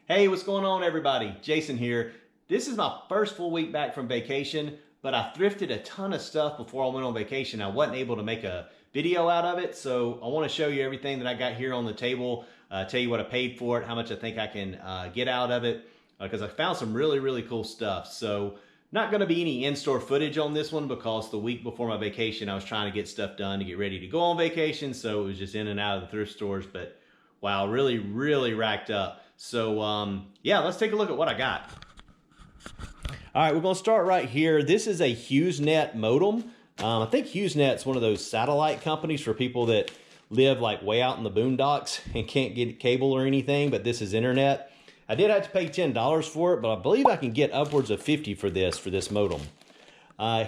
Hey, what's going on, everybody? Jason here. This is my first full week back from vacation, but I thrifted a ton of stuff before I went on vacation. I wasn't able to make a video out of it, so I want to show you everything that I got here on the table, tell you what I paid for it, how much I think I can get out of it, because I found some really cool stuff. So not going to be any in-store footage on this one because the week before my vacation, I was trying to get stuff done to get ready to go on vacation, so it was just in and out of the thrift stores, but wow, really racked up. So yeah, let's take a look at what I got. All right, we're gonna start right here. This is a HughesNet modem. I think HughesNet's one of those satellite companies for people that live like way out in the boondocks and can't get cable or anything, but this is internet. I did have to pay $10 for it, but I believe I can get upwards of $50 for this modem.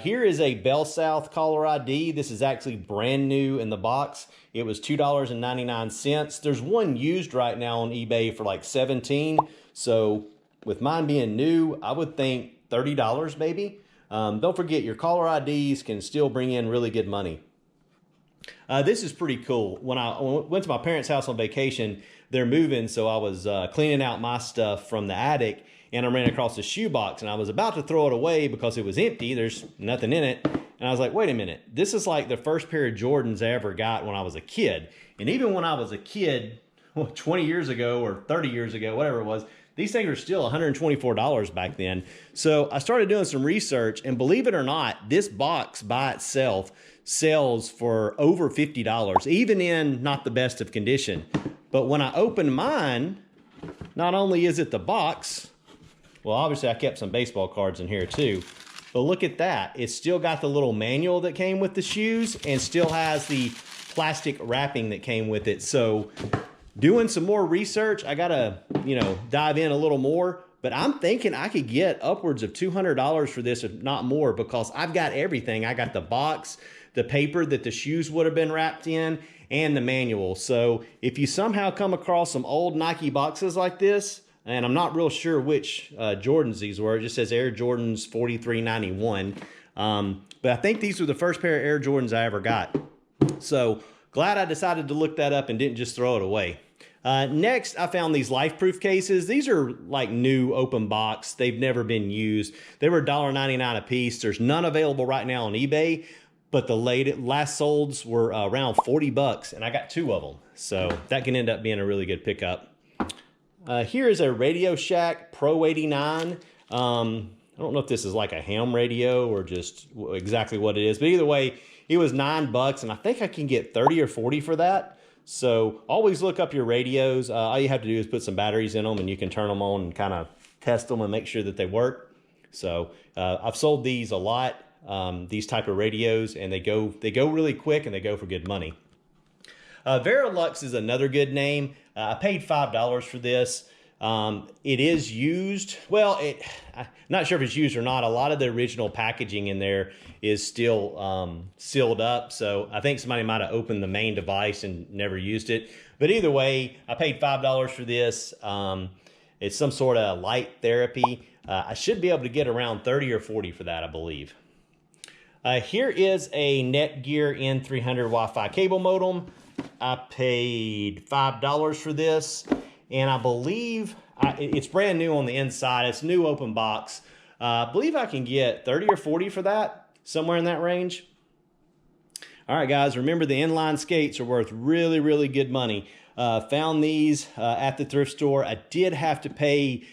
Here is a Bell South caller ID. This is actually brand new in the box. It was $2.99. There's one used right now on eBay for like $17. So with mine being new, I would think $30 maybe. Don't forget, your caller IDs can still bring in really good money. This is pretty cool. When I went to my parents' house on vacation, they're moving, so I was cleaning out my stuff from the attic, and I ran across a shoebox, and I was about to throw it away because it was empty. There's nothing in it. And I was like, wait a minute. This is like the first pair of Jordans I ever got when I was a kid. And even when I was a kid, 20 years ago or 30 years ago, whatever it was, these things were still $124 back then. So I started doing some research, and believe it or not, this box by itself sells for over $50, even in not the best of condition. But when I opened mine, not only is it the box, well, obviously I kept some baseball cards in here too, but look at that. It's still got the little manual that came with the shoes and still has the plastic wrapping that came with it. So doing some more research, I gotta, dive in a little more, but I'm thinking I could get upwards of $200 for this, if not more, because I've got everything. I got the box, the paper that the shoes would have been wrapped in, and the manual. So if you somehow come across some old Nike boxes like this, and I'm not real sure which Jordans these were. It just says Air Jordans 4391. But I think these were the first pair of Air Jordans I ever got. So glad I decided to look that up and didn't just throw it away. Next, I found these LifeProof cases. These are like new open box. They've never been used. They were $1.99 a piece. There's none available right now on eBay, but the last solds were around $40, and I got 2 of them. So that can end up being a really good pickup. Here is a Radio Shack Pro 89. I don't know if this is like a ham radio or just exactly what it is, but either way, it was $9, and I think I can get 30 or 40 for that. So always look up your radios. All you have to do is put some batteries in them, and you can turn them on and kind of test them and make sure that they work. So I've sold these a lot, these type of radios, and they go really quick and they go for good money. Verilux is another good name. I paid $5 for this. It is used. Well, I'm not sure if it's used or not. A lot of the original packaging in there is still sealed up. So I think somebody might have opened the main device and never used it. But either way, I paid $5 for this. It's some sort of light therapy. I should be able to get around 30 or 40 for that, I believe. Here is a Netgear N300 Wi-Fi cable modem. I paid $5 for this, and I believe it's brand new on the inside. It's new open box. I believe I can get 30 or 40 for that, somewhere in that range. All right, guys, remember the inline skates are worth really good money. Found these at the thrift store. I did have to pay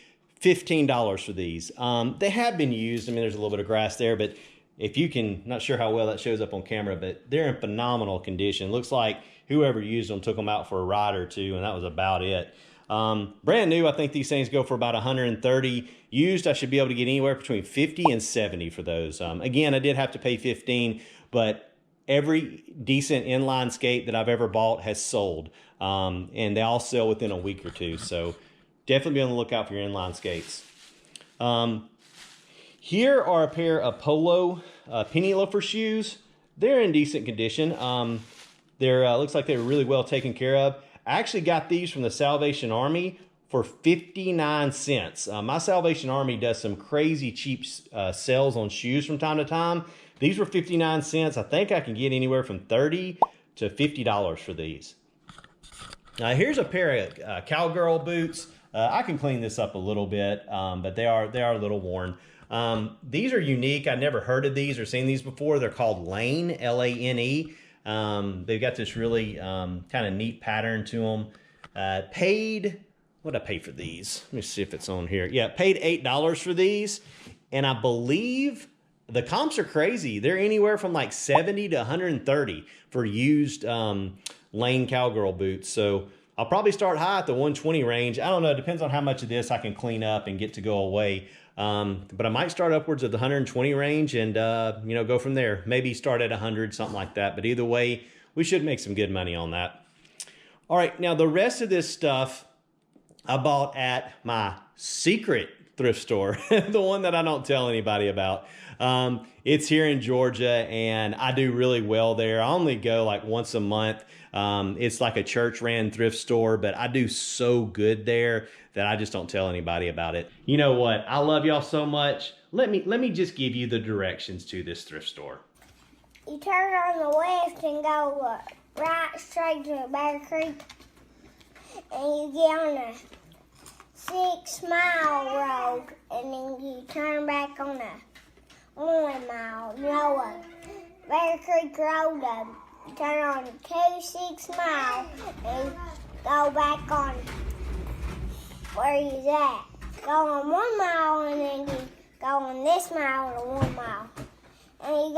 $15 for these. They have been used. I mean, there's a little bit of grass there, but if you can, not sure how well that shows up on camera, but they're in phenomenal condition. Looks like whoever used them took them out for a ride or two, and that was about it. Brand new, I think these things go for about 130. Used, I should be able to get anywhere between 50 and 70 for those. Again, I did have to pay 15, but every decent inline skate that I've ever bought has sold, and they all sell within a week or two. So definitely be on the lookout for your inline skates. Here are a pair of Polo penny loafer shoes. They're in decent condition. Looks like they were really well taken care of. I actually got these from the Salvation Army for 59 cents. My Salvation Army does some crazy cheap sales on shoes from time to time. These were 59 cents. I think I can get anywhere from 30 to $50 for these. Here's a pair of cowgirl boots. I can clean this up a little bit, but they are a little worn. These are unique. I never heard of these or seen these before. They're called Lane, L-A-N-E. They've got this really kind of neat pattern to them. What did I pay for these? Let me see if it's on here. Yeah, paid $8 for these. And I believe the comps are crazy. They're anywhere from like 70 to 130 for used Lane Cowgirl boots. So I'll probably start high at the 120 range. I don't know. It depends on how much of this I can clean up and get to go away. But I might start upwards of the 120 range and, go from there. Maybe start at 100, something like that. But either way, we should make some good money on that. All right. Now, the rest of this stuff I bought at my secret thrift store, the one that I don't tell anybody about. It's here in Georgia, and I do really well there. I only go like once a month. It's like a church-ran thrift store, but I do so good there that I just don't tell anybody about it. You know what? I love y'all so much. Let me just give you the directions to this thrift store. You turn on the left and go right straight to Bear Creek, and you get on the 6 Mile Road, and then you turn back on the 1 mile. You know Bear Creek Road. You turn on 6 Mile and go back on where you at. Go on 1 mile, and then you go on this mile to 1 mile, and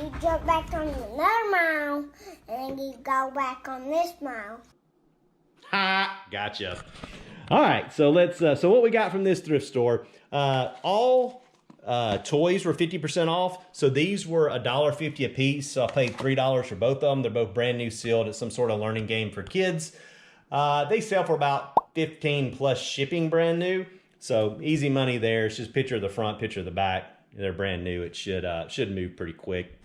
you jump back on another mile, and then you go back on this mile. Ha! Gotcha. All right, so let's. So what we got from this thrift store? All toys were 50% off. So these were $1.50 a piece. So I paid $3 for both of them. They're both brand new, sealed. It's some sort of learning game for kids. They sell for about 15 plus shipping, brand new. So easy money there. It's just picture of the front, picture of the back. They're brand new. It should move pretty quick.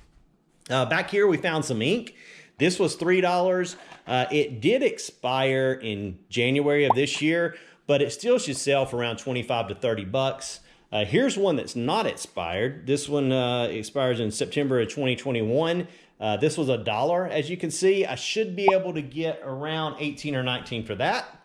Back here we found some ink. This was $3. It did expire in January of this year, but it still should sell for around 25 to 30 bucks. Here's one that's not expired. This one expires in September of 2021. This was $1. As you can see, I should be able to get around 18 or 19 for that.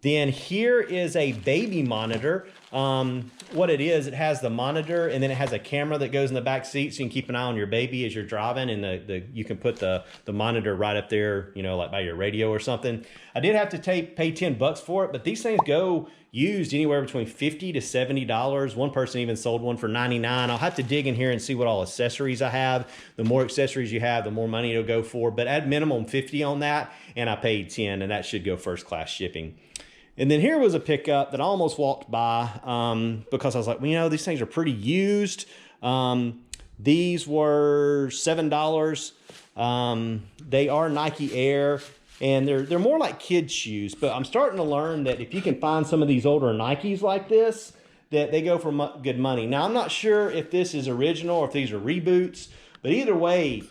Then here is a baby monitor. What it is, it has the monitor, and then it has a camera that goes in the back seat, so you can keep an eye on your baby as you're driving, and you can put the monitor right up there, like by your radio or something. I did have to pay 10 bucks for it, but these things go used anywhere between $50 to $70. One person even sold one for $99. I'll have to dig in here and see what all accessories I have. The more accessories you have, the more money it'll go for, but at minimum 50 on that, and I paid 10, and that should go first class shipping. And then here was a pickup that I almost walked by because I was like, these things are pretty used. These were $7. They are Nike Air, and they're more like kids' shoes. But I'm starting to learn that if you can find some of these older Nikes like this, that they go for good money. Now, I'm not sure if this is original or if these are reboots, but either way,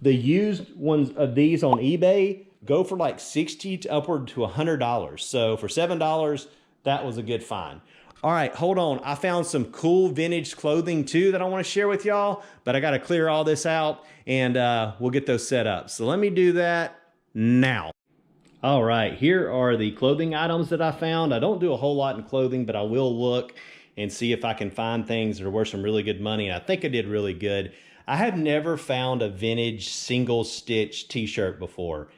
the used ones of these on eBay go for like $60 to upward to $100. So for $7, that was a good find. All right, hold on. I found some cool vintage clothing too that I want to share with y'all, but I got to clear all this out and we'll get those set up. So let me do that now. All right, here are the clothing items that I found. I don't do a whole lot in clothing, but I will look and see if I can find things that are worth some really good money. And I think I did really good. I have never found a vintage single stitch t-shirt before.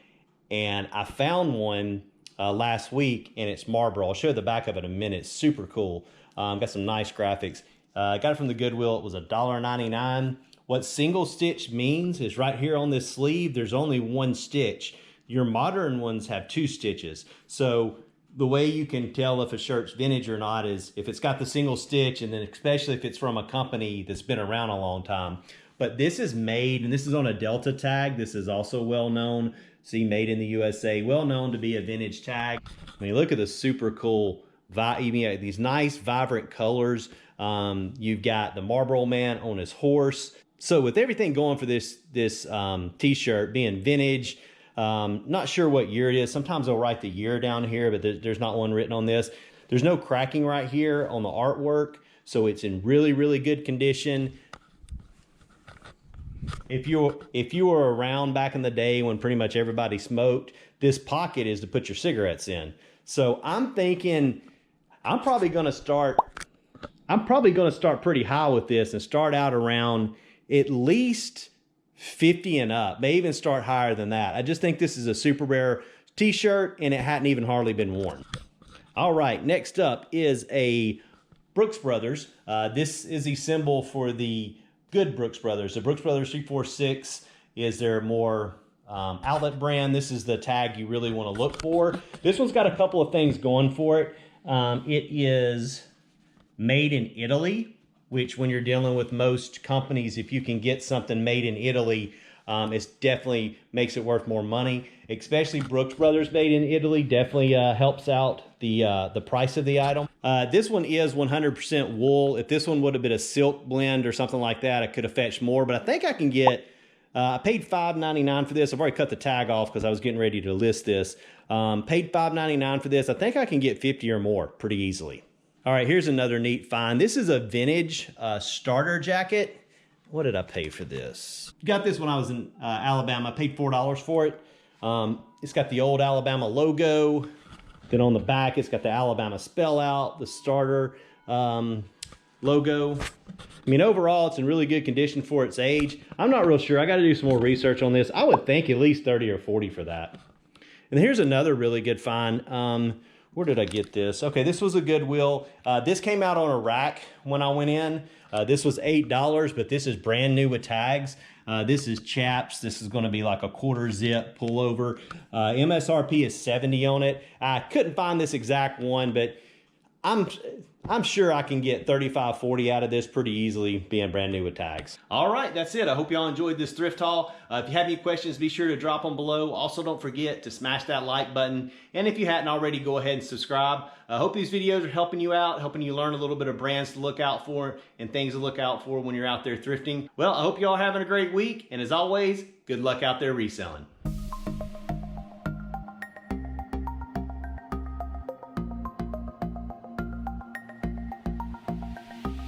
And I found one last week, and it's Marlboro. I'll show you the back of it in a minute. It's super cool. Got some nice graphics. Got it from the Goodwill. It was $1.99. What single stitch means is right here on this sleeve, there's only one stitch. Your modern ones have 2 stitches. So the way you can tell if a shirt's vintage or not is if it's got the single stitch, and then especially if it's from a company that's been around a long time. But this is made, and this is on a Delta tag. This is also well known. See, made in the USA, well known to be a vintage tag. I mean, look at the super cool, these nice vibrant colors. You've got the Marlboro Man on his horse. So with everything going for this t-shirt being vintage, not sure what year it is. Sometimes they'll write the year down here, but there's not one written on this. There's no cracking right here on the artwork, so it's in really, really good condition. If you were around back in the day when pretty much everybody smoked, this pocket is to put your cigarettes in. So I'm thinking I'm probably going to start pretty high with this and start out around at least 50 and up, may even start higher than that. I just think this is a super rare t-shirt and it hadn't even hardly been worn. All right, next up is a Brooks Brothers. This is the symbol for the good Brooks Brothers. The Brooks Brothers 346 is their more outlet brand. This is the tag you really want to look for. This one's got a couple of things going for it. It is made in Italy, which when you're dealing with most companies, if you can get something made in Italy, it definitely makes it worth more money. Especially Brooks Brothers made in Italy definitely helps out the price of the item. This one is 100% wool. If this one would have been a silk blend or something like that, I could have fetched more, but I think I can get, I paid $5.99 for this. I've already cut the tag off because I was getting ready to list this. Paid $5.99 for this. I think I can get 50 or more pretty easily. All right, here's another neat find. This is a vintage starter jacket. What did I pay for this? Got this when I was in Alabama. I paid $4 for it. It's got the old Alabama logo. Then on the back, it's got the Alabama spell out, the starter logo. I mean, overall, it's in really good condition for its age. I'm not real sure. I got to do some more research on this. I would think at least 30 or 40 for that. And here's another really good find. Where did I get this? Okay, this was a Goodwill. This came out on a rack when I went in. This was $8, but this is brand new with tags. This is chaps. This is going to be like a quarter zip pullover. MSRP is 70 on it. I couldn't find this exact one, but I'm sure I can get 35, 40 out of this pretty easily being brand new with tags. All right, that's it. I hope y'all enjoyed this thrift haul. If you have any questions, be sure to drop them below. Also, don't forget to smash that like button. And if you hadn't already, go ahead and subscribe. I hope these videos are helping you out, helping you learn a little bit of brands to look out for and things to look out for when you're out there thrifting. Well, I hope y'all having a great week. And as always, good luck out there reselling.